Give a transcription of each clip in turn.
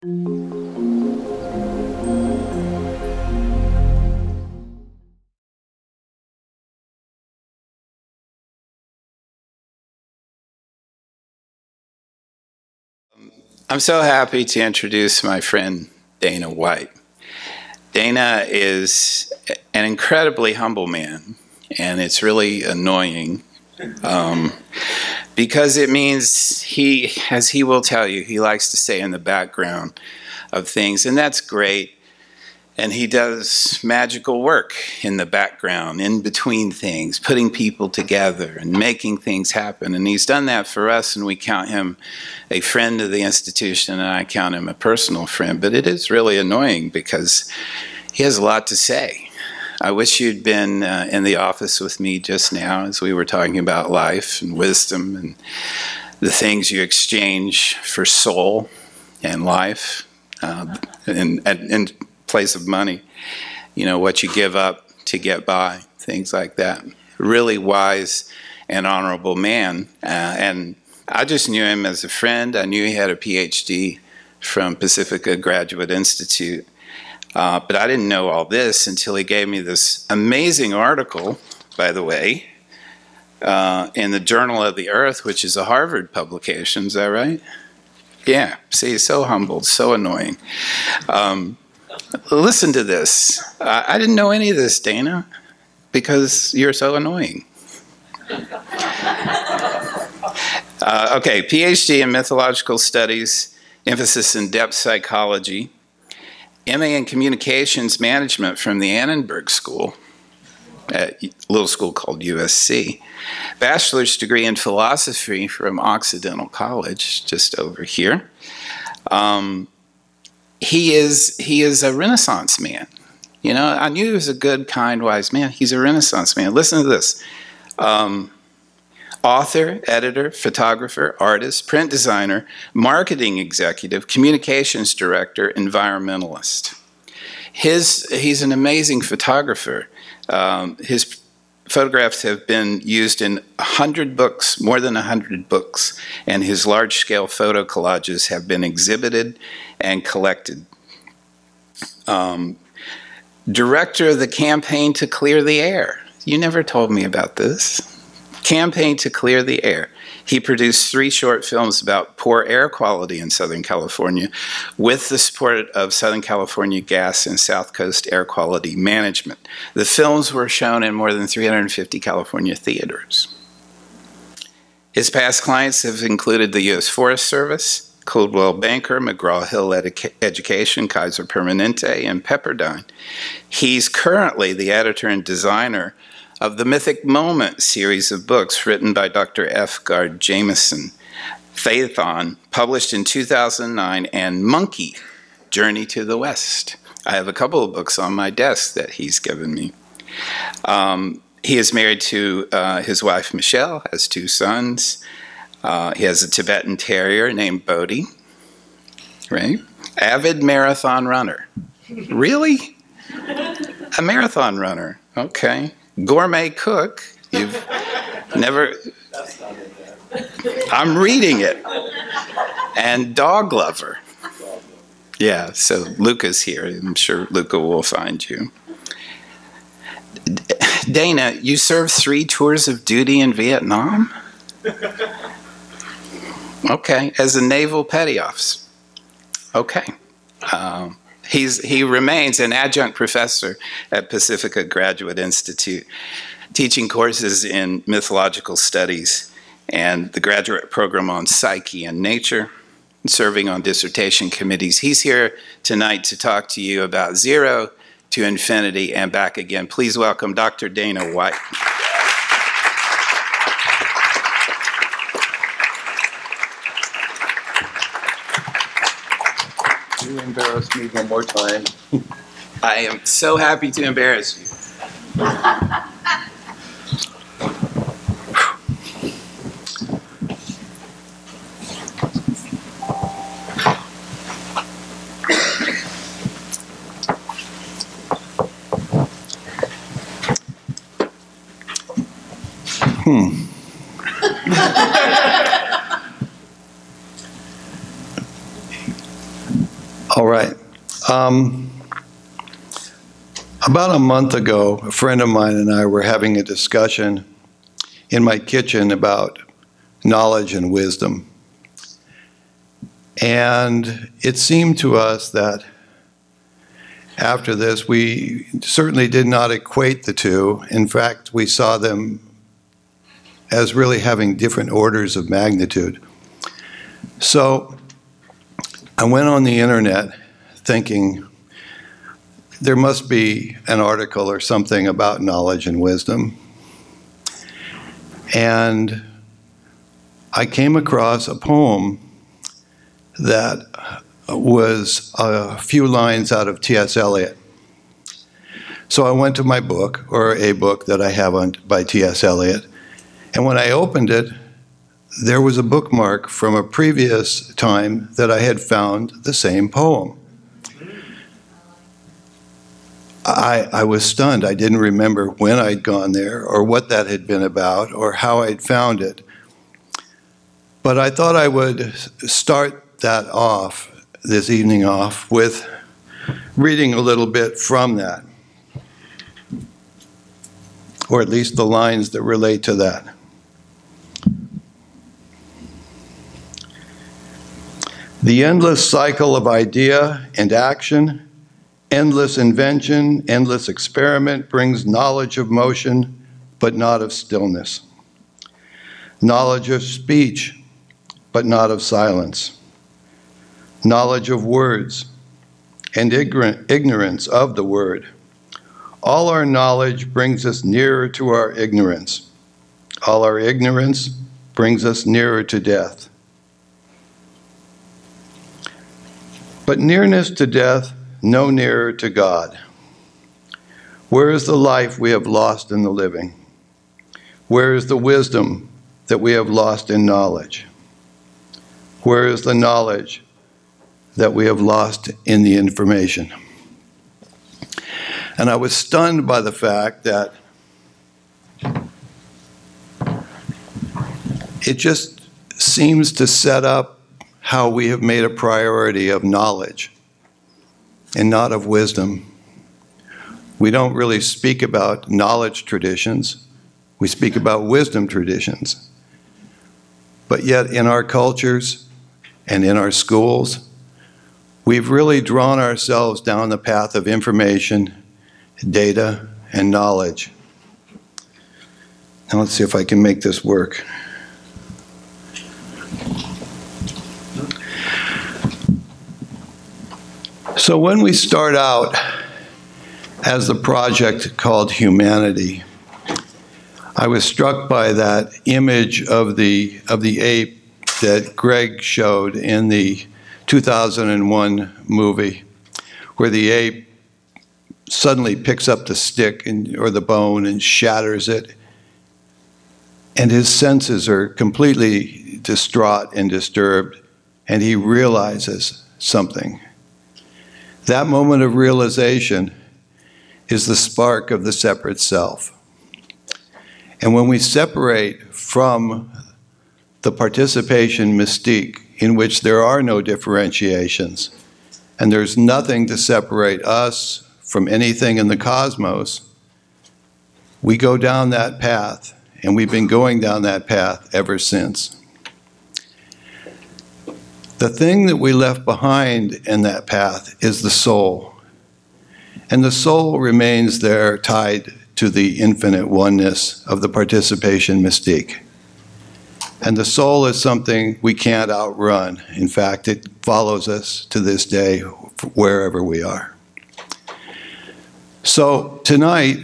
I'm so happy to introduce my friend Dana White. Dana is an incredibly humble man, and it's really annoying because it means he, as he will tell you, he likes to stay in the background of things, and that's great. And he does magical work in the background, in between things, putting people together and making things happen. And he's done that for us, and we count him a friend of the institution, and I count him a personal friend. But it is really annoying because he has a lot to say. I wish you'd been in the office with me just now as we were talking about life and wisdom and the things you exchange for soul and life and place of money, you know, what you give up to get by, things like that. Really wise and honorable man. And I just knew him as a friend. I knew he had a PhD from Pacifica Graduate Institute. But I didn't know all this until he gave me this amazing article, by the way, in the Journal of the Earth, which is a Harvard publication. Is that right? Yeah. See, so humbled, so annoying. Listen to this. I didn't know any of this, Dana, because you're so annoying. Okay, PhD in Mythological Studies, emphasis in depth psychology, MA in Communications Management from the Annenberg School, at a little school called USC, bachelor's degree in philosophy from Occidental College, just over here. He is a Renaissance man. You know, I knew he was a good, kind, wise man. He's a Renaissance man. Listen to this. Author, editor, photographer, artist, print designer, marketing executive, communications director, environmentalist. He's an amazing photographer. His photographs have been used in 100 books, more than 100 books, and his large-scale photo collages have been exhibited and collected. Director of the Campaign to Clear the Air. You never told me about this. Campaign to Clear the Air. He produced 3 short films about poor air quality in Southern California with the support of Southern California Gas and South Coast Air Quality Management. The films were shown in more than 350 California theaters. His past clients have included the U.S. Forest Service, Coldwell Banker, McGraw-Hill Education, Kaiser Permanente, and Pepperdine. He's currently the editor and designer of the Mythic Moment series of books written by Dr. F. Gard Jameson, Phaethon, published in 2009, and Monkey, Journey to the West. I have a couple of books on my desk that he's given me. He is married to his wife, Michelle, has 2 sons. He has a Tibetan Terrier named Bodhi, right? Avid marathon runner. Really? A marathon runner, okay. Gourmet cook. You've never... I'm reading it. And dog lover. Yeah, so Luca's here. I'm sure Luca will find you. Dana, you served 3 tours of duty in Vietnam? Okay, as a naval petty officer. Okay. He remains an adjunct professor at Pacifica Graduate Institute, teaching courses in mythological studies and the graduate program on psyche and nature, and serving on dissertation committees. He's here tonight to talk to you about 0 to infinity and back again. Please welcome Dr. Dana White. You embarrass me one more time. I am so happy to embarrass you. All right. About a month ago, a friend of mine and I were having a discussion in my kitchen about knowledge and wisdom. And it seemed to us that after this, we certainly did not equate the two. In fact, we saw them as really having different orders of magnitude. So I went on the internet thinking there must be an article or something about knowledge and wisdom. And I came across a poem that was a few lines out of T.S. Eliot. So I went to my book, or a book that I have by T.S. Eliot, and when I opened it, there was a bookmark from a previous time that I had found the same poem. I was stunned. I didn't remember when I'd gone there or what that had been about or how I'd found it. But I thought I would start that off, this evening off, with reading a little bit from that, or at least the lines that relate to that. The endless cycle of idea and action, endless invention, endless experiment brings knowledge of motion, but not of stillness. Knowledge of speech, but not of silence. Knowledge of words and ignorance of the word. All our knowledge brings us nearer to our ignorance. All our ignorance brings us nearer to death. But nearness to death, no nearer to God. Where is the life we have lost in the living? Where is the wisdom that we have lost in knowledge? Where is the knowledge that we have lost in the information? And I was stunned by the fact that it just seems to set up how we have made a priority of knowledge and not of wisdom. We don't really speak about knowledge traditions. We speak about wisdom traditions. But yet in our cultures and in our schools, we've really drawn ourselves down the path of information, data, and knowledge. Now let's see if I can make this work. So when we start out as the project called Humanity, I was struck by that image of the ape that Greg showed in the 2001 movie, where the ape suddenly picks up the stick or the bone and shatters it, and his senses are completely distraught and disturbed, and he realizes something. That moment of realization is the spark of the separate self. And when we separate from the participation mystique, in which there are no differentiations, and there's nothing to separate us from anything in the cosmos, we go down that path, and we've been going down that path ever since. The thing that we left behind in that path is the soul. And the soul remains there tied to the infinite oneness of the participation mystique. And the soul is something we can't outrun. In fact, it follows us to this day, wherever we are. So tonight,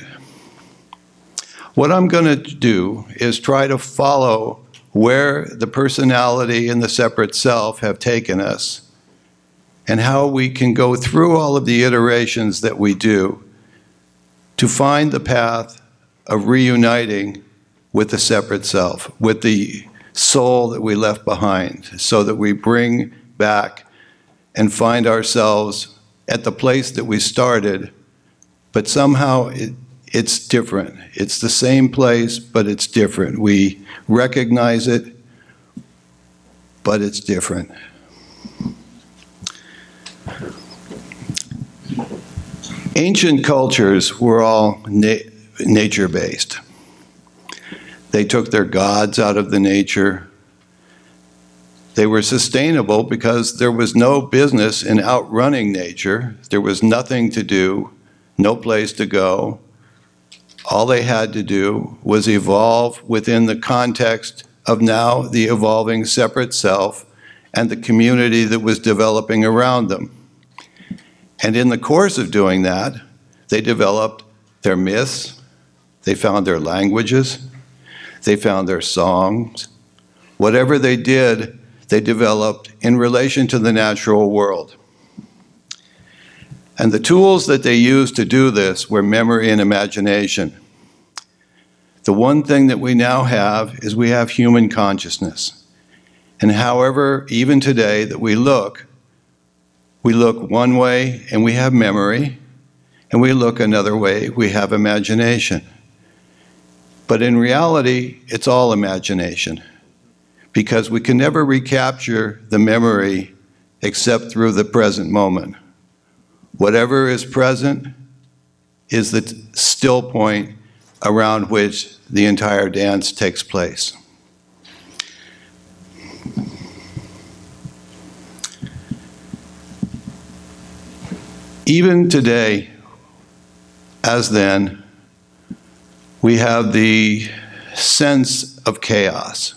what I'm going to do is try to follow where the personality and the separate self have taken us, and how we can go through all of the iterations that we do to find the path of reuniting with the separate self, with the soul that we left behind, so that we bring back and find ourselves at the place that we started, but somehow it's different. It's the same place, but it's different. We recognize it, but it's different. Ancient cultures were all nature-based. They took their gods out of the nature. They were sustainable because there was no business in outrunning nature. There was nothing to do, no place to go. All they had to do was evolve within the context of now the evolving separate self and the community that was developing around them. And in the course of doing that, they developed their myths, they found their languages, they found their songs. Whatever they did, they developed in relation to the natural world. And the tools that they used to do this were memory and imagination. The one thing that we now have is we have human consciousness. And however, even today that we look one way and we have memory, and we look another way, we have imagination. But in reality, it's all imagination, because we can never recapture the memory except through the present moment. Whatever is present is the still point around which the entire dance takes place. Even today, as then, we have the sense of chaos.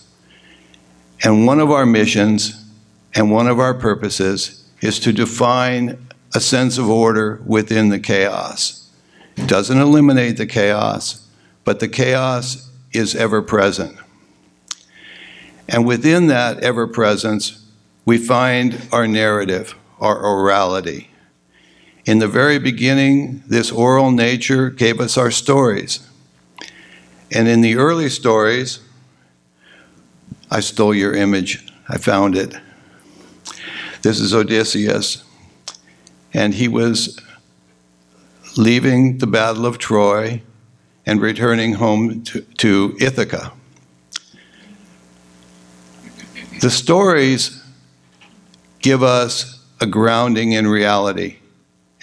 And one of our missions and one of our purposes is to define a sense of order within the chaos. It doesn't eliminate the chaos, but the chaos is ever present. And within that ever presence, we find our narrative, our orality. In the very beginning, this oral nature gave us our stories. And in the early stories, I stole your image. I found it. This is Odysseus. And he was leaving the Battle of Troy and returning home to Ithaca. The stories give us a grounding in reality.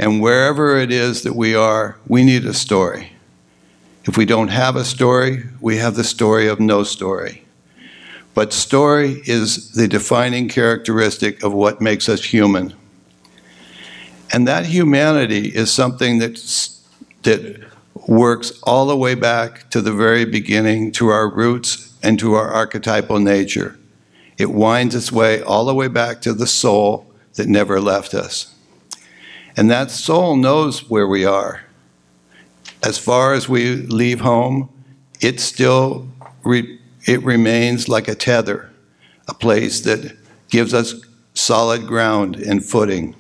And wherever it is that we are, we need a story. If we don't have a story, we have the story of no story. But story is the defining characteristic of what makes us human. And that humanity is something that works all the way back to the very beginning, to our roots and to our archetypal nature. It winds its way all the way back to the soul that never left us. And that soul knows where we are. As far as we leave home, it still remains like a tether, a place that gives us solid ground and footing.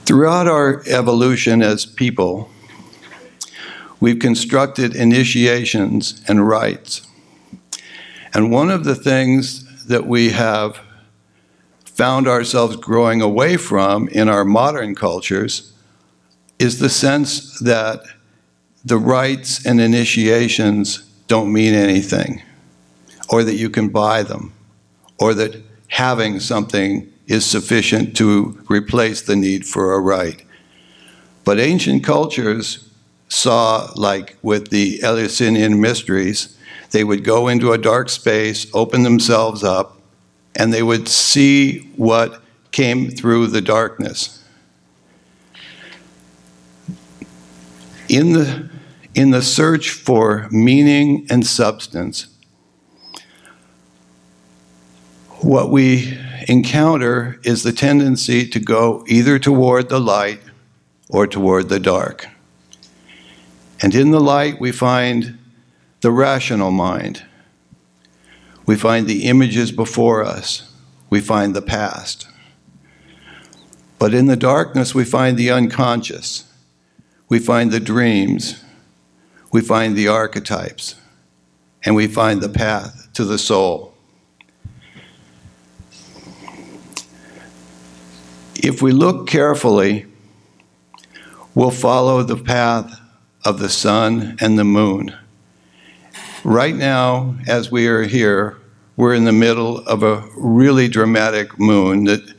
Throughout our evolution as people, we've constructed initiations and rites. And one of the things that we have found ourselves growing away from in our modern cultures is the sense that the rites and initiations don't mean anything, or that you can buy them, or that having something is sufficient to replace the need for a rite. But ancient cultures saw, like with the Eleusinian mysteries, they would go into a dark space, open themselves up, and they would see what came through the darkness. In the search for meaning and substance, what we encounter is the tendency to go either toward the light or toward the dark. And in the light, we find the rational mind. We find the images before us. We find the past. But in the darkness, we find the unconscious. We find the dreams. We find the archetypes. And we find the path to the soul. If we look carefully, we'll follow the path of the sun and the moon. Right now, as we are here, we're in the middle of a really dramatic moon that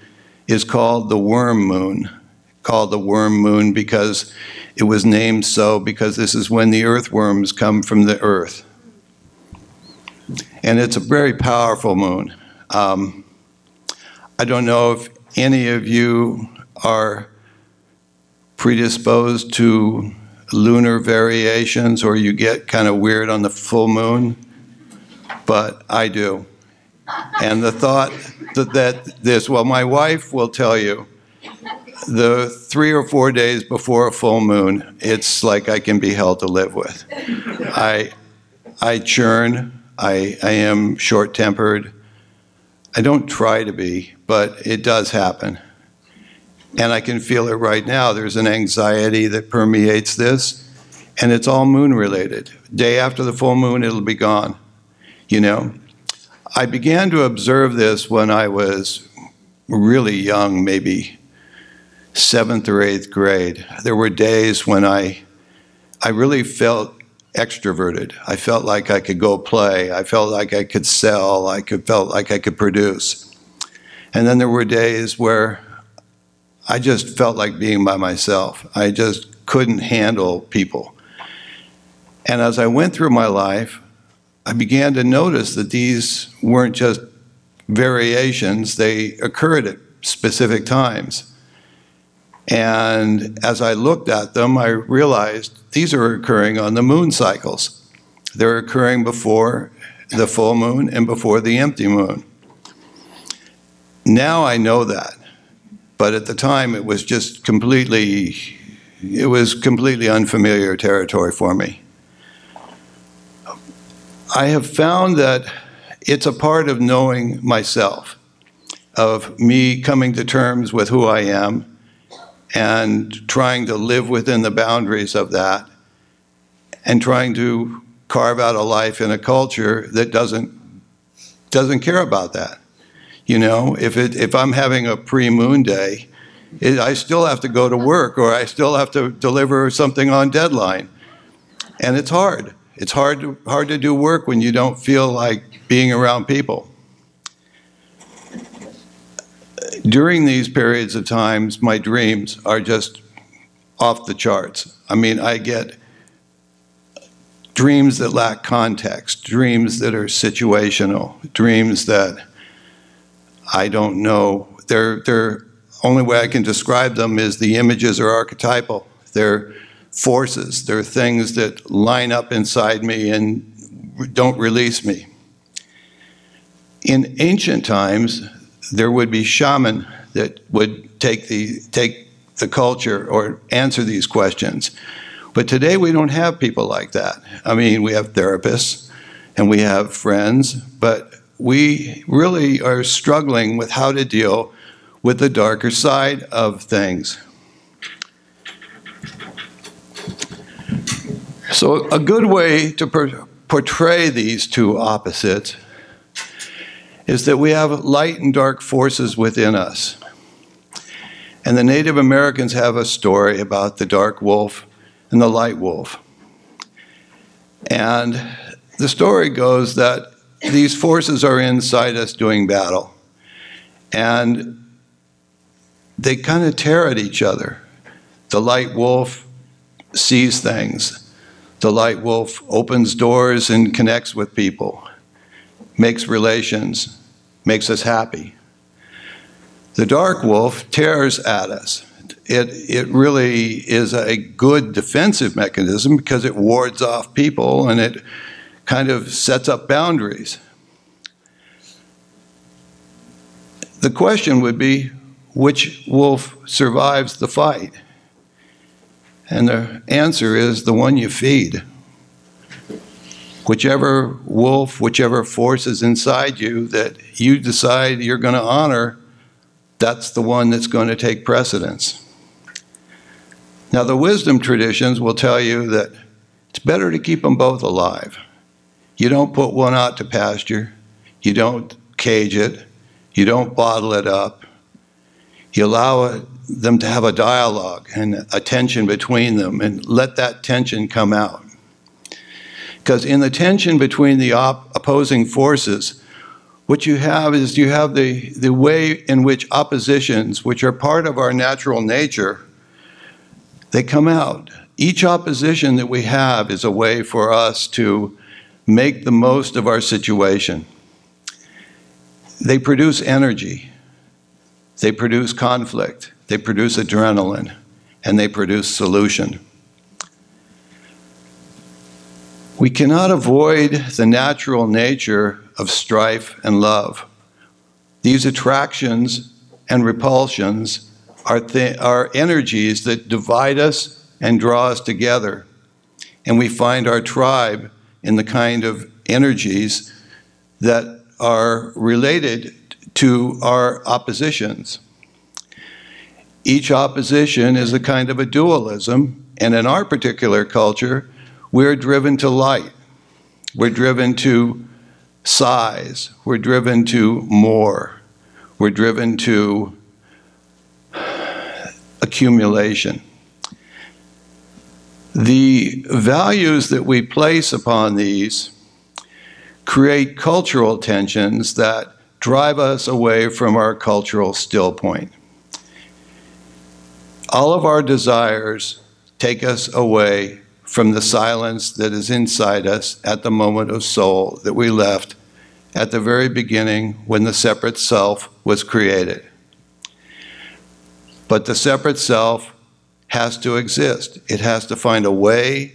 is called the worm moon. Called the worm moon because it was named so because this is when the earthworms come from the earth. And it's a very powerful moon. I don't know if any of you are predisposed to lunar variations or you get kind of weird on the full moon, but I do. And the thought that this, well, my wife will tell you, the 3 or 4 days before a full moon, it's like I can be hell to live with. I churn, I am short-tempered. I don't try to be, but it does happen. And I can feel it right now. There's an anxiety that permeates this, and it's all moon-related. Day after the full moon, it'll be gone, you know? I began to observe this when I was really young, maybe 7th or 8th grade. There were days when I really felt extroverted. I felt like I could go play. I felt like I could sell. Felt like I could produce. And then there were days where I just felt like being by myself. I just couldn't handle people. And as I went through my life, I began to notice that these weren't just variations. They occurred at specific times. And as I looked at them, I realized these are occurring on the moon cycles. They're occurring before the full moon and before the empty moon. Now I know that, but at the time it was just completely unfamiliar territory for me. I have found that it's a part of knowing myself, of me coming to terms with who I am, and trying to live within the boundaries of that, and trying to carve out a life in a culture that doesn't care about that. You know, if I'm having a pre-moon day, I still have to go to work, or I still have to deliver something on deadline, and it's hard. It's hard to do work when you don't feel like being around people. During these periods of times, my dreams are just off the charts. I mean, I get dreams that lack context, dreams that are situational, dreams that I don't know. They're only way I can describe them is the images are archetypal. They're forces. They're things that line up inside me and don't release me. In ancient times, there would be shaman that would take the culture or answer these questions. But today we don't have people like that. I mean, we have therapists and we have friends, but we really are struggling with how to deal with the darker side of things. So a good way to portray these two opposites is that we have light and dark forces within us. And the Native Americans have a story about the dark wolf and the light wolf. And the story goes that these forces are inside us doing battle. And they kind of tear at each other. The light wolf sees things. The light wolf opens doors and connects with people, makes relations, makes us happy. The dark wolf tears at us. It really is a good defensive mechanism because it wards off people and it kind of sets up boundaries. The question would be, which wolf survives the fight? And the answer is the one you feed. Whichever wolf, whichever force is inside you that you decide you're going to honor, that's the one that's going to take precedence. Now, the wisdom traditions will tell you that it's better to keep them both alive. You don't put one out to pasture. You don't cage it. You don't bottle it up. You allow them to have a dialogue and a tension between them and let that tension come out. Because in the tension between the opposing forces, what you have is you have the way in which oppositions, which are part of our natural nature, they come out. Each opposition that we have is a way for us to make the most of our situation. They produce energy, they produce conflict, they produce adrenaline, and they produce solution. We cannot avoid the natural nature of strife and love. These attractions and repulsions are energies that divide us and draw us together. And we find our tribe in the kind of energies that are related to our oppositions. Each opposition is a kind of a dualism, and in our particular culture, we're driven to light. We're driven to size. We're driven to more. We're driven to accumulation. The values that we place upon these create cultural tensions that drive us away from our cultural still point. All of our desires take us away from the silence that is inside us at the moment of soul that we left at the very beginning when the separate self was created. But the separate self has to exist. It has to find a way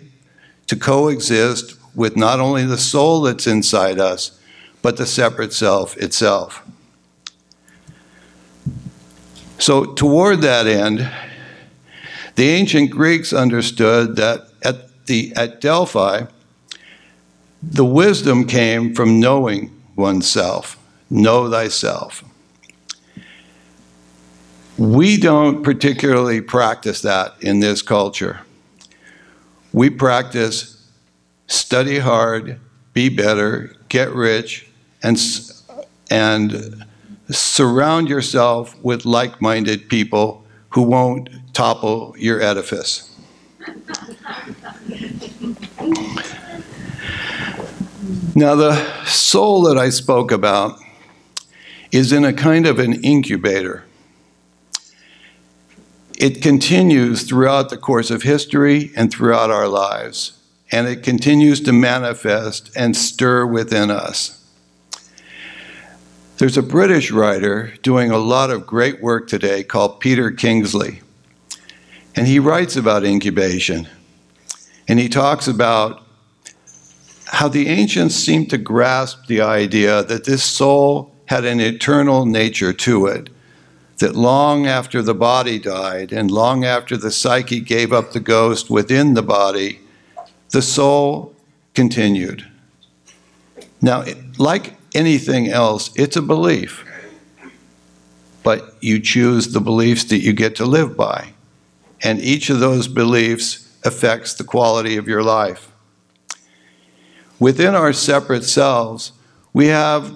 to coexist with not only the soul that's inside us, but the separate self itself. So toward that end, the ancient Greeks understood that at Delphi, the wisdom came from knowing oneself. Know thyself. We don't particularly practice that in this culture. We practice study hard, be better, get rich, and surround yourself with like-minded people who won't topple your edifice. Now, the soul that I spoke about is in a kind of an incubator. It continues throughout the course of history and throughout our lives, and it continues to manifest and stir within us. There's a British writer doing a lot of great work today called Peter Kingsley, and he writes about incubation, and he talks about how the ancients seemed to grasp the idea that this soul had an eternal nature to it, that long after the body died and long after the psyche gave up the ghost within the body, the soul continued. Now, like anything else, it's a belief, but you choose the beliefs that you get to live by, and each of those beliefs affects the quality of your life. Within our separate selves, we have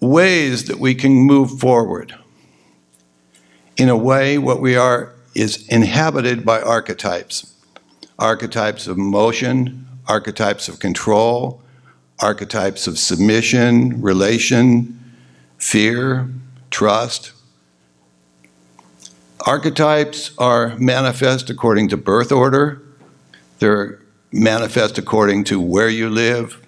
ways that we can move forward. In a way, what we are is inhabited by archetypes. Archetypes of motion, archetypes of control, archetypes of submission, relation, fear, trust. Archetypes are manifest according to birth order. They're manifest according to where you live.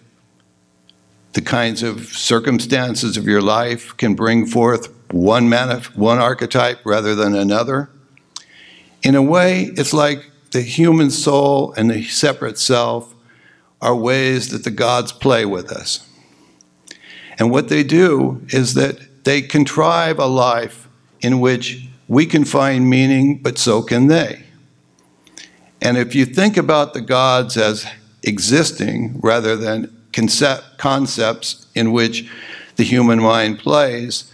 The kinds of circumstances of your life can bring forth one archetype rather than another. In a way, it's like the human soul and the separate self are ways that the gods play with us. And what they do is that they contrive a life in which we can find meaning, but so can they. And if you think about the gods as existing rather than concepts in which the human mind plays,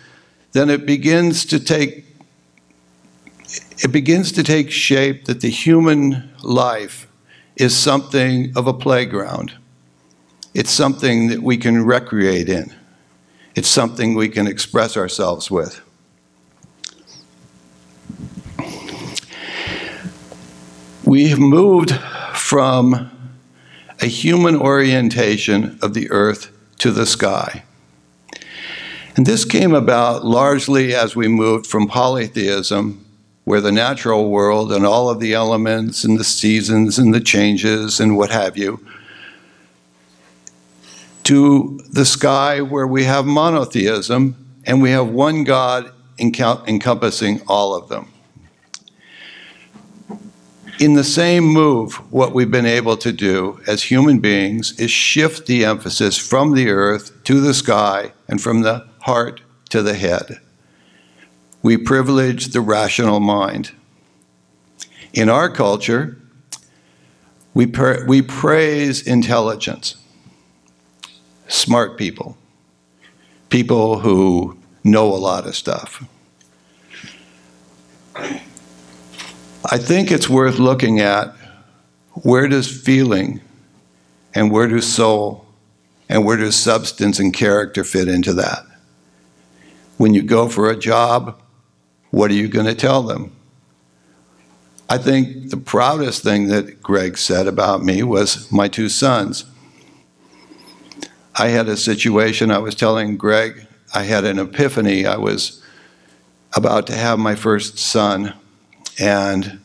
then it begins to take shape that the human life is something of a playground. It's something that we can recreate in. It's something we can express ourselves with. We have moved from a human orientation of the earth to the sky. And this came about largely as we moved from polytheism, where the natural world and all of the elements and the seasons and the changes and what have you, to the sky where we have monotheism and we have one God encompassing all of them. In the same move, what we've been able to do as human beings is shift the emphasis from the earth to the sky and from the heart to the head. We privilege the rational mind. In our culture, we praise intelligence, smart people, people who know a lot of stuff. I think it's worth looking at, where does feeling and where does soul and where does substance and character fit into that? When you go for a job, what are you going to tell them? I think the proudest thing that Greg said about me was my two sons. I had a situation, I was telling Greg, I had an epiphany. I was about to have my first son, and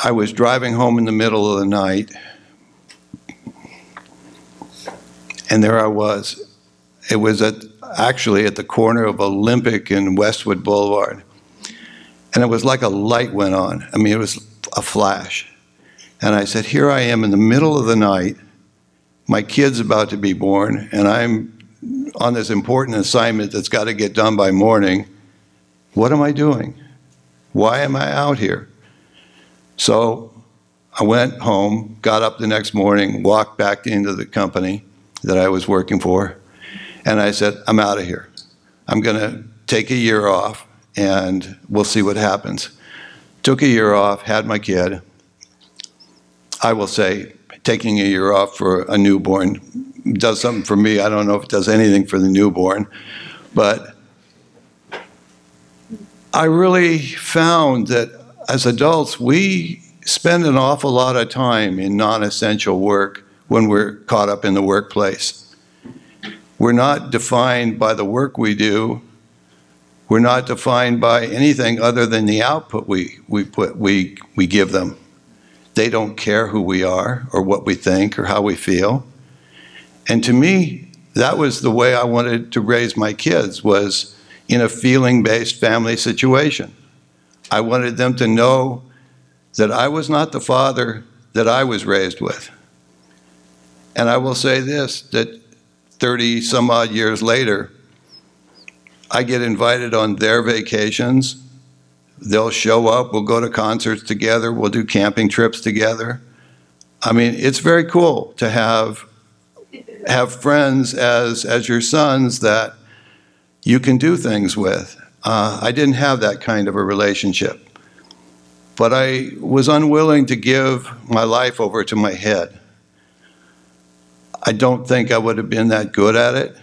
I was driving home in the middle of the night, and there I was. It was actually at the corner of Olympic and Westwood Boulevard. And it was like a light went on. I mean, it was a flash. And I said, here I am in the middle of the night. My kid's about to be born, and I'm on this important assignment that's got to get done by morning. What am I doing? Why am I out here? So I went home, got up the next morning, walked back into the company that I was working for, and I said, I'm out of here. I'm going to take a year off, and we'll see what happens. Took a year off, had my kid. I will say, taking a year off for a newborn does something for me. I don't know if it does anything for the newborn, but I really found that as adults, we spend an awful lot of time in non-essential work when we're caught up in the workplace. We're not defined by the work we do. We're not defined by anything other than the output we give them. They don't care who we are or what we think or how we feel. And to me, that was the way I wanted to raise my kids, was in a feeling-based family situation. I wanted them to know that I was not the father that I was raised with. And I will say this, that 30 some odd years later, I get invited on their vacations. They'll show up, we'll go to concerts together, we'll do camping trips together. I mean, it's very cool to have friends as your sons that you can do things with. I didn't have that kind of a relationship, but I was unwilling to give my life over to my head. I don't think I would have been that good at it,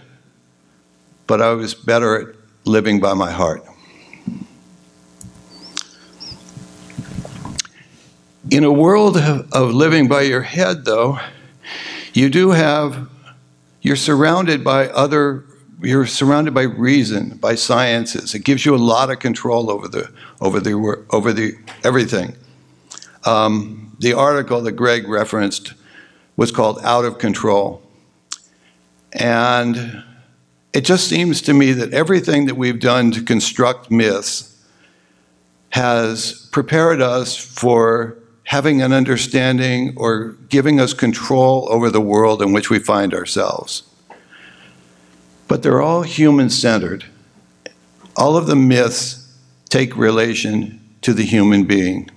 but I was better at living by my heart. In a world of living by your head, though, you're surrounded by reason, by sciences. It gives you a lot of control over everything. The article that Greg referenced was called Out of Control. And it just seems to me that everything that we've done to construct myths has prepared us for having an understanding or giving us control over the world in which we find ourselves. But they're all human-centered. All of the myths take relation to the human being.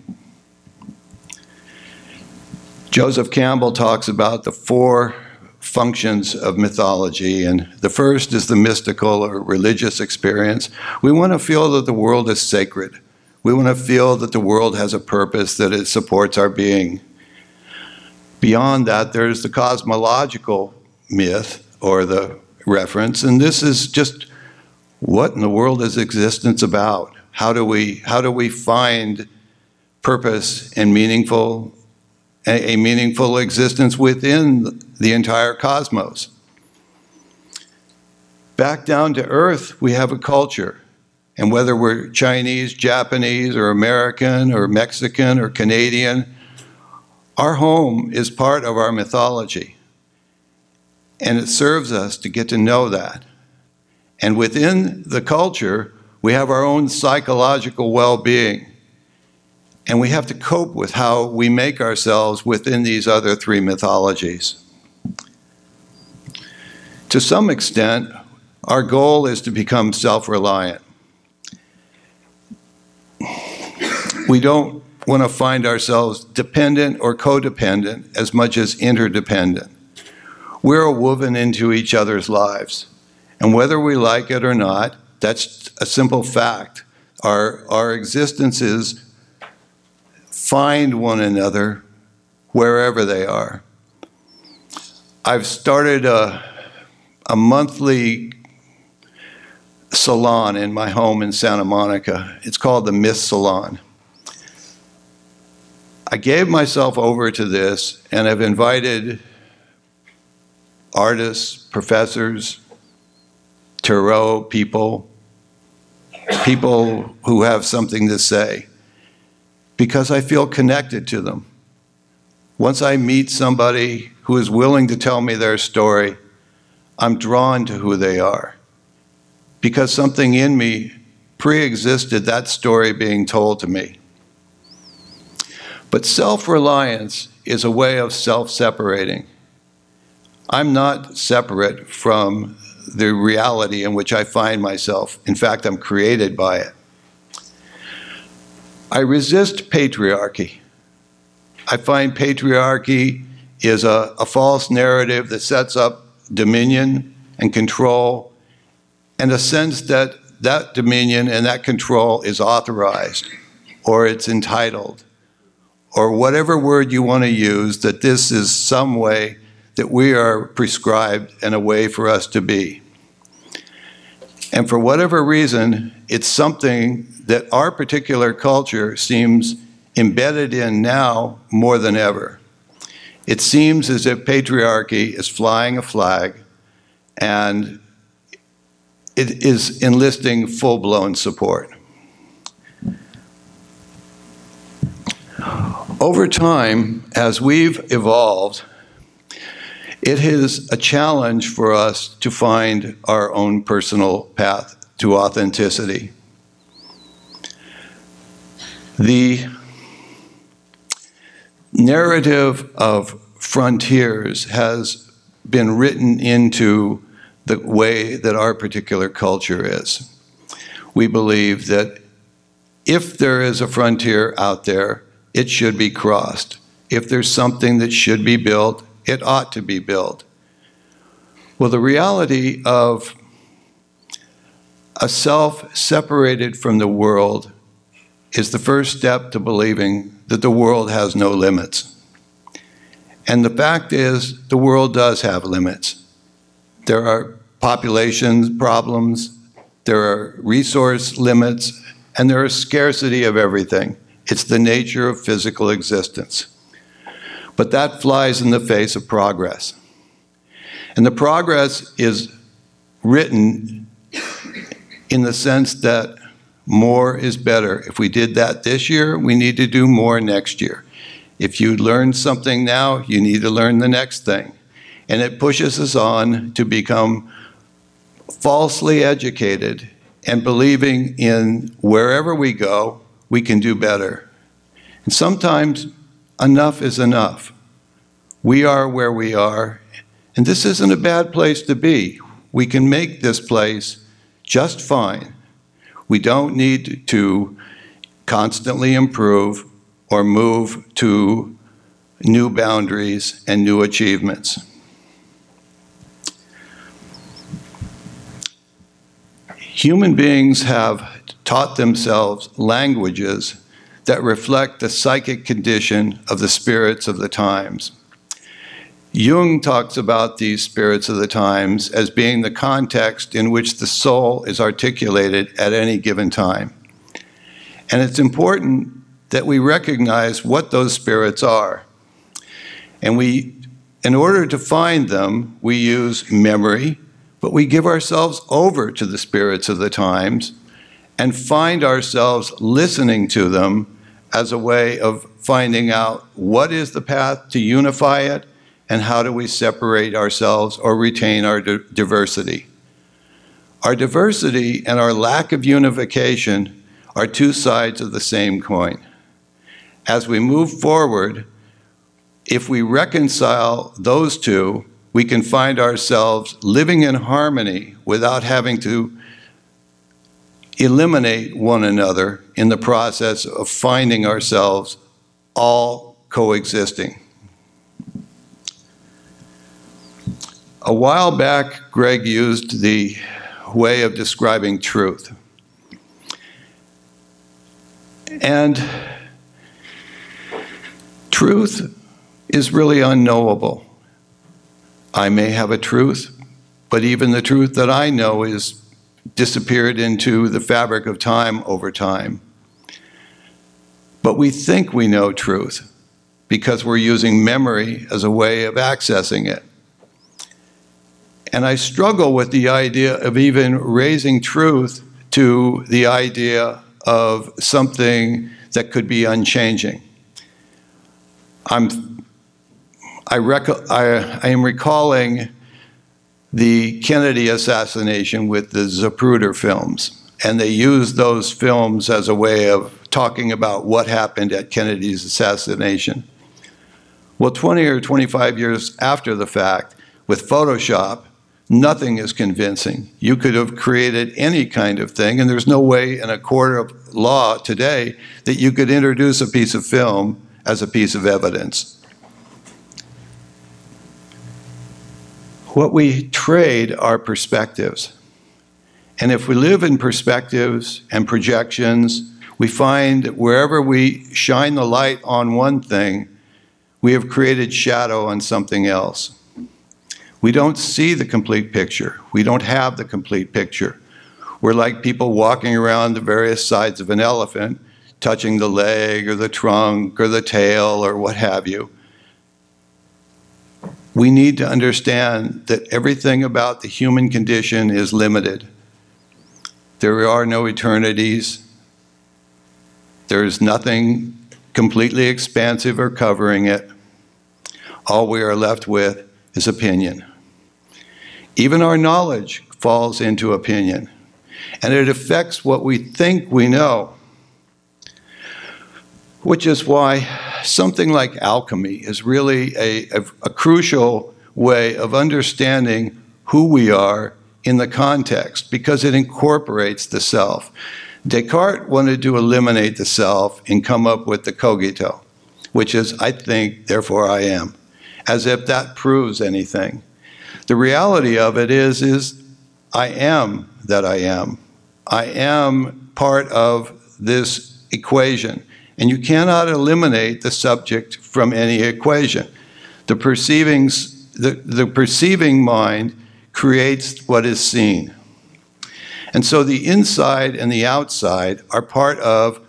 Joseph Campbell talks about the 4 functions of mythology, and the first is the mystical or religious experience. We want to feel that the world is sacred. We want to feel that the world has a purpose, that it supports our being. Beyond that, there's the cosmological myth or the reference, and this is just what in the world is existence about? How do we find purpose and a meaningful existence within the entire cosmos? Back down to earth, we have a culture. And whether we're Chinese, Japanese, or American, or Mexican, or Canadian, our home is part of our mythology. And it serves us to get to know that. And within the culture, we have our own psychological well-being. And we have to cope with how we make ourselves within these other three mythologies. To some extent, our goal is to become self-reliant. We don't want to find ourselves dependent or codependent as much as interdependent. We're woven into each other's lives. And whether we like it or not, that's a simple fact. Our existences find one another wherever they are. I've started a monthly salon in my home in Santa Monica. It's called the Myth Salon. I gave myself over to this, and I've invited artists, professors, tarot people, people who have something to say, because I feel connected to them. Once I meet somebody who is willing to tell me their story, I'm drawn to who they are, because something in me pre-existed that story being told to me. But self-reliance is a way of self-separating. I'm not separate from the reality in which I find myself. In fact, I'm created by it. I resist patriarchy. I find patriarchy is a false narrative that sets up dominion and control, and a sense that that dominion and that control is authorized, or it's entitled, or whatever word you want to use, that this is some way that we are prescribed and a way for us to be. And for whatever reason, it's something that our particular culture seems embedded in now more than ever. It seems as if patriarchy is flying a flag and it is enlisting full-blown support. Over time, as we've evolved, it is a challenge for us to find our own personal path to authenticity. The narrative of frontiers has been written into the way that our particular culture is. We believe that if there is a frontier out there, it should be crossed. If there's something that should be built, it ought to be built. Well, the reality of a self separated from the world is the first step to believing that the world has no limits. And the fact is, the world does have limits. There are population problems, there are resource limits, and there is scarcity of everything. It's the nature of physical existence. But that flies in the face of progress. And the progress is written in the sense that more is better. If we did that this year, we need to do more next year. If you learn something now, you need to learn the next thing. And it pushes us on to become falsely educated and believing in wherever we go, we can do better. And sometimes enough is enough. We are where we are, and this isn't a bad place to be. We can make this place just fine. We don't need to constantly improve or move to new boundaries and new achievements. Human beings have taught themselves languages that reflect the psychic condition of the spirits of the times. Jung talks about these spirits of the times as being the context in which the soul is articulated at any given time. And it's important that we recognize what those spirits are. And in order to find them, we use memory, but we give ourselves over to the spirits of the times and find ourselves listening to them as a way of finding out what is the path to unify it and how do we separate ourselves or retain our diversity. Our diversity and our lack of unification are two sides of the same coin. As we move forward, if we reconcile those two, we can find ourselves living in harmony without having to eliminate one another in the process of finding ourselves all coexisting. A while back, Greg used the way of describing truth. And truth is really unknowable. I may have a truth, but even the truth that I know is disappeared into the fabric of time over time. But we think we know truth because we're using memory as a way of accessing it. And I struggle with the idea of even raising truth to the idea of something that could be unchanging. I am recalling the Kennedy assassination with the Zapruder films, and they used those films as a way of talking about what happened at Kennedy's assassination. Well, 20 or 25 years after the fact, with Photoshop, nothing is convincing. You could have created any kind of thing, and there's no way in a court of law today that you could introduce a piece of film as a piece of evidence. What we trade are perspectives. And if we live in perspectives and projections, we find that wherever we shine the light on one thing, we have created shadow on something else. We don't see the complete picture. We don't have the complete picture. We're like people walking around the various sides of an elephant, touching the leg or the trunk or the tail or what have you. We need to understand that everything about the human condition is limited. There are no eternities. There is nothing completely expansive or covering it. All we are left with is opinion. Even our knowledge falls into opinion, and it affects what we think we know, which is why something like alchemy is really a crucial way of understanding who we are in the context, because it incorporates the self. Descartes wanted to eliminate the self and come up with the cogito, which is, I think, therefore I am, as if that proves anything. The reality of it is I am that I am. I am part of this equation. And you cannot eliminate the subject from any equation. The perceiving mind creates what is seen. And so the inside and the outside are part of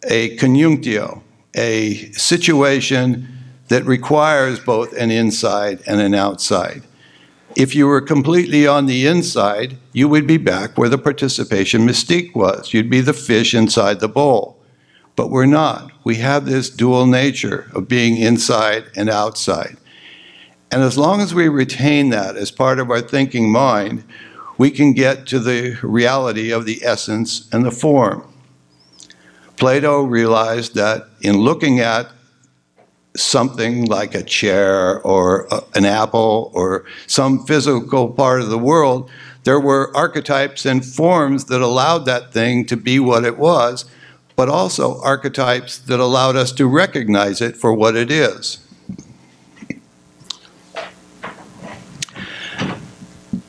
a conjunctio, a situation that requires both an inside and an outside. If you were completely on the inside, you would be back where the participation mystique was. You'd be the fish inside the bowl. But we're not. We have this dual nature of being inside and outside. And as long as we retain that as part of our thinking mind, we can get to the reality of the essence and the form. Plato realized that in looking at something like a chair or an apple or some physical part of the world, there were archetypes and forms that allowed that thing to be what it was, but also archetypes that allowed us to recognize it for what it is.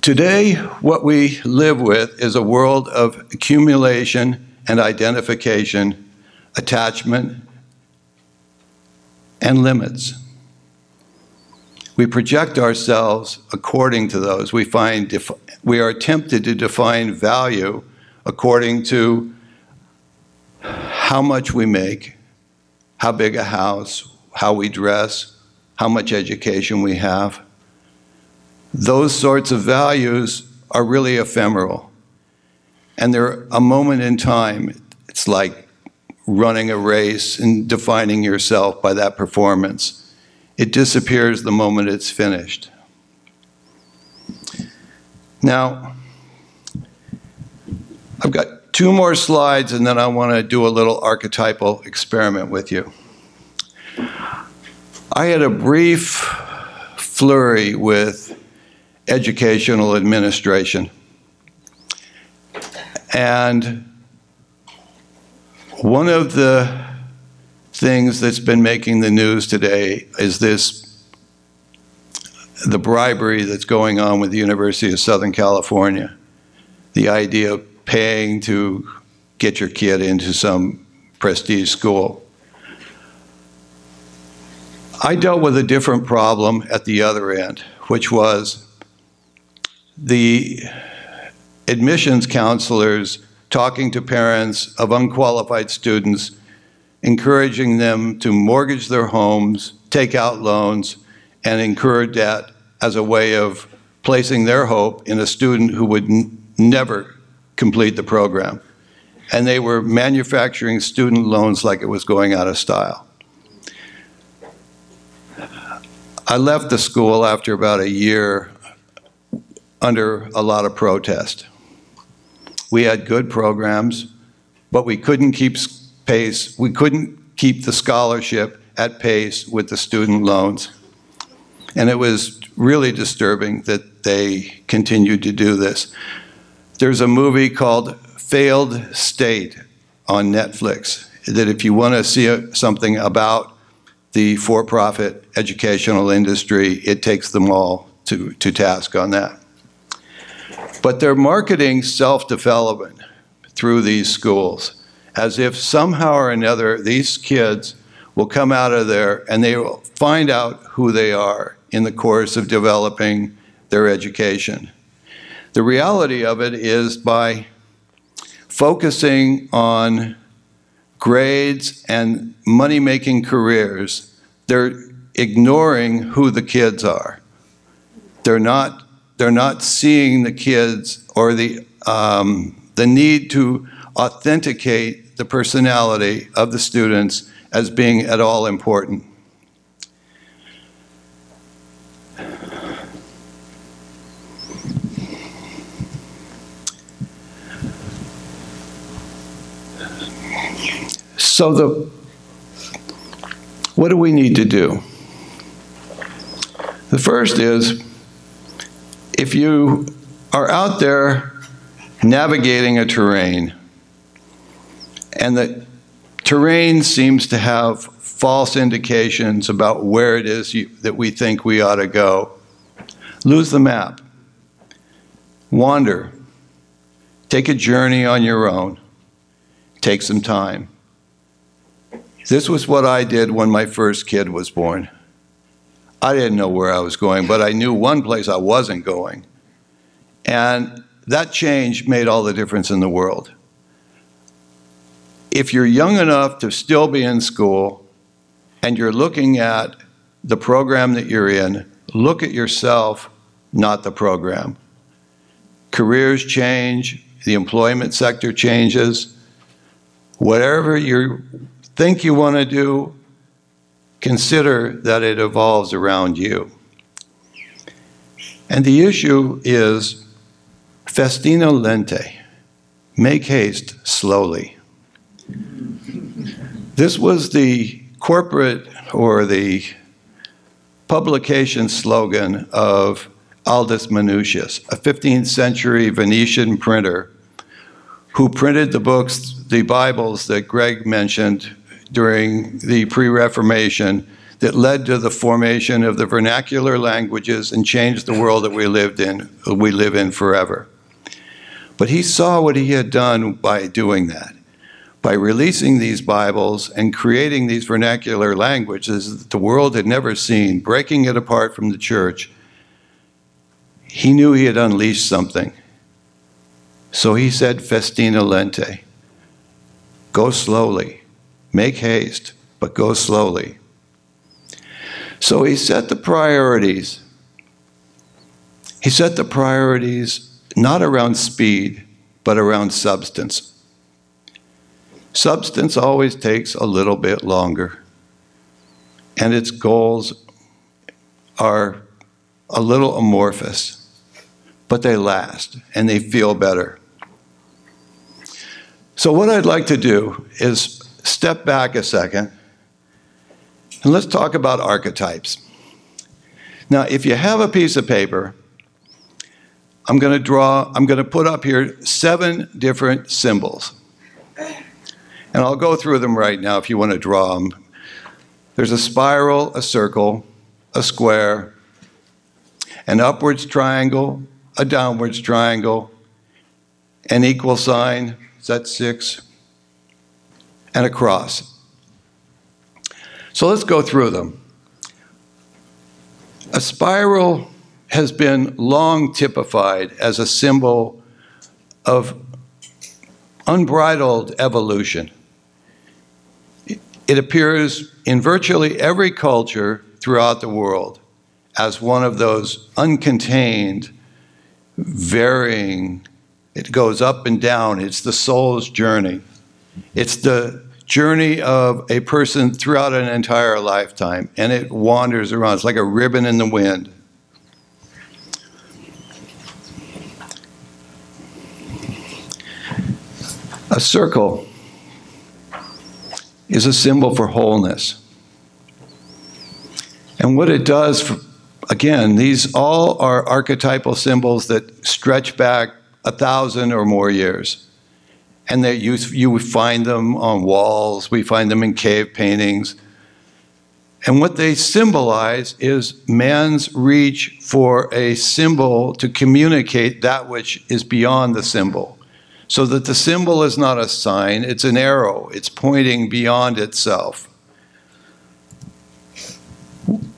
Today, what we live with is a world of accumulation and identification, attachment, and limits. We project ourselves according to those. We are tempted to define value according to how much we make, how big a house, how we dress, how much education we have. Those sorts of values are really ephemeral. And they're a moment in time. It's like running a race and defining yourself by that performance. It disappears the moment it's finished. Now, I've got 2 more slides, and then I want to do a little archetypal experiment with you. I had a brief flurry with educational administration. And one of the things that's been making the news today is the bribery that's going on with the University of Southern California. The idea of paying to get your kid into some prestige school. I dealt with a different problem at the other end, which was the admissions counselors talking to parents of unqualified students, encouraging them to mortgage their homes, take out loans, and incur debt as a way of placing their hope in a student who would never complete the program. And they were manufacturing student loans like it was going out of style. I left the school after about a year under a lot of protest. We had good programs, but we couldn't keep pace. We couldn't keep the scholarship at pace with the student loans. And it was really disturbing that they continued to do this. There's a movie called Failed State on Netflix that if you want to see something about the for-profit educational industry, it takes them all to task on that. But they're marketing self-development through these schools as if somehow or another these kids will come out of there and they will find out who they are in the course of developing their education. The reality of it is by focusing on grades and money-making careers, they're ignoring who the kids are. They're not seeing the kids or the need to authenticate the personality of the students as being at all important. So what do we need to do? The first is, if you are out there navigating a terrain, and the terrain seems to have false indications about where it is that we think we ought to go, lose the map. Wander. Take a journey on your own. Take some time. This was what I did when my first kid was born. I didn't know where I was going, but I knew one place I wasn't going. And that change made all the difference in the world. If you're young enough to still be in school and you're looking at the program that you're in, look at yourself, not the program. Careers change, the employment sector changes. Whatever you think you want to do, consider that it evolves around you. And the issue is festina lente, make haste slowly. This was the corporate or the publication slogan of Aldus Manutius, a 15th century Venetian printer who printed the books, the Bibles that Greg mentioned during the pre-Reformation that led to the formation of the vernacular languages and changed the world that we live in forever. But he saw what he had done by doing that, by releasing these Bibles and creating these vernacular languages that the world had never seen, breaking it apart from the church. He knew he had unleashed something. So he said, festina lente, go slowly. Make haste, but go slowly. So he set the priorities. He set the priorities not around speed, but around substance. Substance always takes a little bit longer, and its goals are a little amorphous, but they last, and they feel better. So what I'd like to do is step back a second, and let's talk about archetypes. Now, if you have a piece of paper, I'm going to put up here 7 different symbols. And I'll go through them right now if you want to draw them. There's a spiral, a circle, a square, an upwards triangle, a downwards triangle, an equal sign, is that 6? And a cross. So let's go through them. A spiral has been long typified as a symbol of unbridled evolution. It appears in virtually every culture throughout the world as one of those uncontained, varying, it goes up and down. It's the soul's journey. It's the journey of a person throughout an entire lifetime, and it wanders around. It's like a ribbon in the wind. A circle is a symbol for wholeness. And what it does, again, these all are archetypal symbols that stretch back 1,000 or more years. And you find them on walls, we find them in cave paintings. And what they symbolize is man's reach for a symbol to communicate that which is beyond the symbol. So that the symbol is not a sign, it's an arrow. It's pointing beyond itself.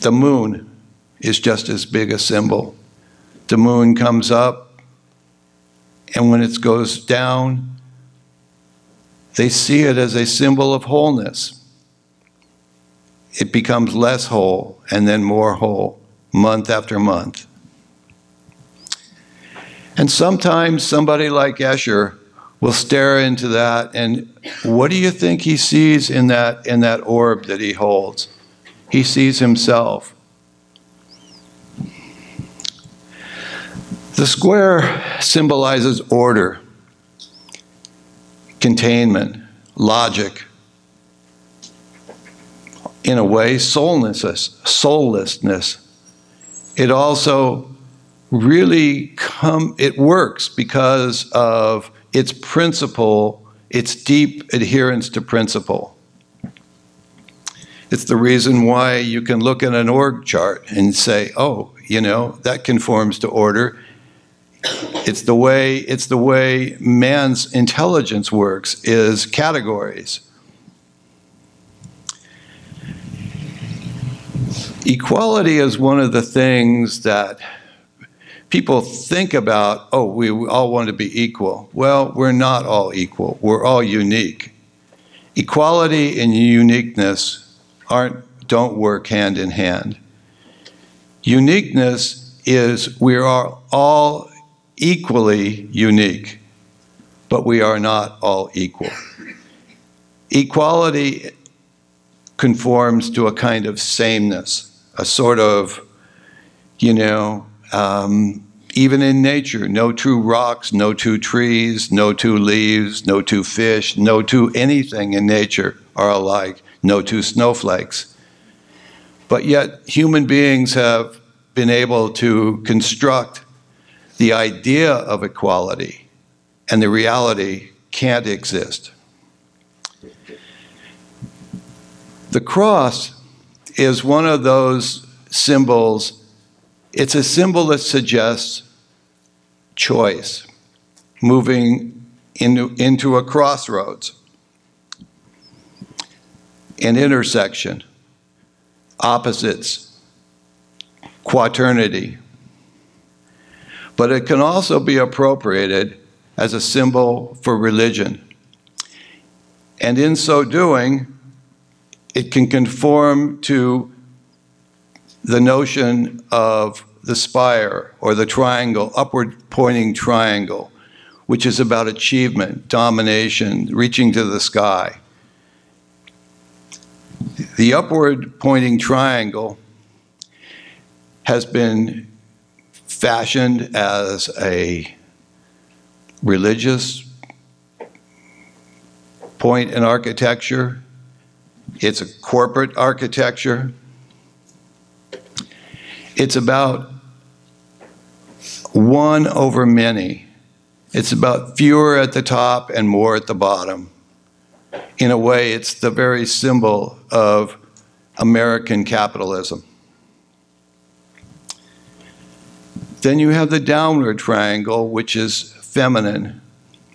The moon is just as big a symbol. The moon comes up, and when it goes down, they see it as a symbol of wholeness. It becomes less whole and then more whole, month after month. And sometimes somebody like Escher will stare into that, and what do you think he sees in that orb that he holds? He sees himself. The square symbolizes order, containment, logic. In a way, soullessness. It also really it works because of its principle, its deep adherence to principle. It's the reason why you can look at an org chart and say, oh, you know, that conforms to order. It's the way man's intelligence works, is categories. Equality is one of the things that people think about, oh, we all want to be equal. Well, we're not all equal. We're all unique. Equality and uniqueness don't work hand in hand. Uniqueness is we are all equally unique, but we are not all equal. Equality conforms to a kind of sameness, a sort of, even in nature, no two rocks, no two trees, no two leaves, no two fish, no two anything in nature are alike, no two snowflakes. But yet human beings have been able to construct the idea of equality, and the reality can't exist. The cross is one of those symbols. It's a symbol that suggests choice, moving into a crossroads, an intersection, opposites, quaternity. But it can also be appropriated as a symbol for religion. And in so doing, it can conform to the notion of the spire or the triangle, upward pointing triangle, which is about achievement, domination, reaching to the sky. The upward pointing triangle has been fashioned as a religious point in architecture. It's a corporate architecture. It's about one over many. It's about fewer at the top and more at the bottom. In a way, it's the very symbol of American capitalism. Then you have the downward triangle, which is feminine.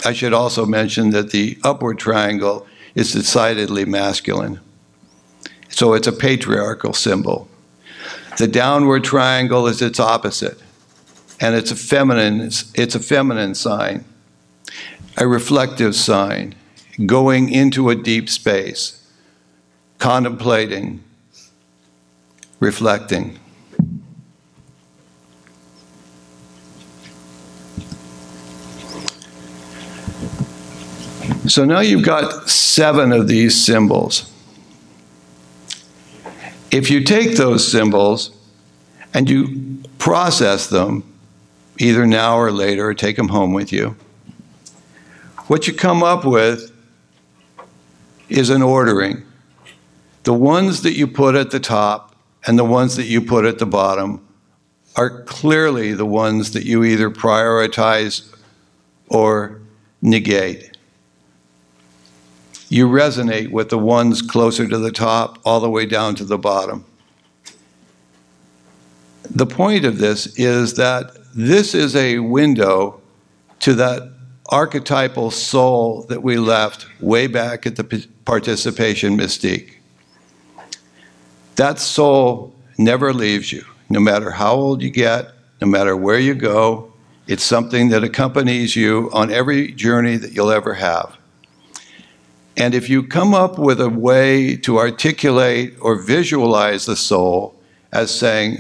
I should also mention that the upward triangle is decidedly masculine. So it's a patriarchal symbol. The downward triangle is its opposite, and it's a feminine sign, a reflective sign, going into a deep space, contemplating, reflecting. So now you've got 7 of these symbols. If you take those symbols and you process them, either now or later, or take them home with you, what you come up with is an ordering. The ones that you put at the top and the ones that you put at the bottom are clearly the ones that you either prioritize or negate. You resonate with the ones closer to the top all the way down to the bottom. The point of this is that this is a window to that archetypal soul that we left way back at the participation mystique. That soul never leaves you, no matter how old you get, no matter where you go. It's something that accompanies you on every journey that you'll ever have. And if you come up with a way to articulate or visualize the soul as saying,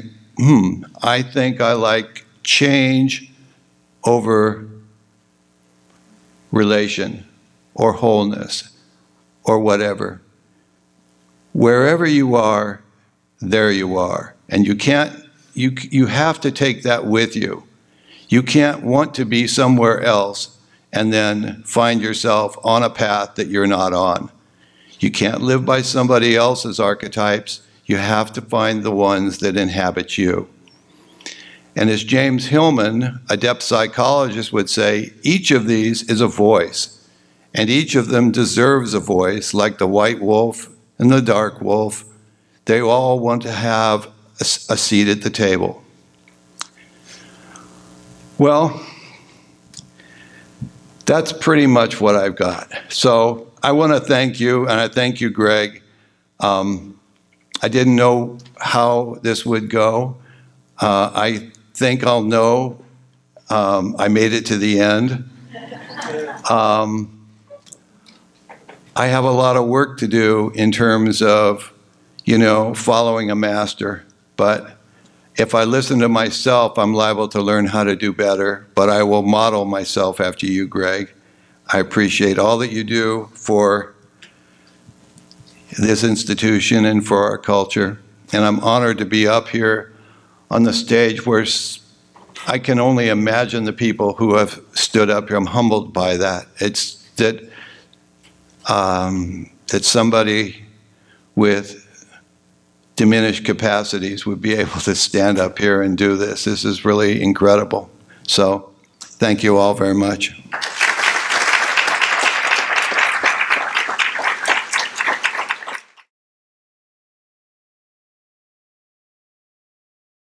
I think I like change over relation or wholeness or whatever. Wherever you are, there you are. And you have to take that with you. You can't want to be somewhere else and then find yourself on a path that you're not on. You can't live by somebody else's archetypes. You have to find the ones that inhabit you. And as James Hillman, a depth psychologist, would say, each of these is a voice, and each of them deserves a voice, like the white wolf and the dark wolf. They all want to have a seat at the table. Well, that's pretty much what I've got. So I want to thank you, and I thank you, Greg. I didn't know how this would go. I think I'll know. I made it to the end. I have a lot of work to do in terms of, following a master. But if I listen to myself, I'm liable to learn how to do better. But I will model myself after you, Greg. I appreciate all that you do for this institution and for our culture. And I'm honored to be up here on the stage where I can only imagine the people who have stood up here. I'm humbled by that. It's that somebody with diminished capacities would be able to stand up here and do this. This is really incredible. So thank you all very much.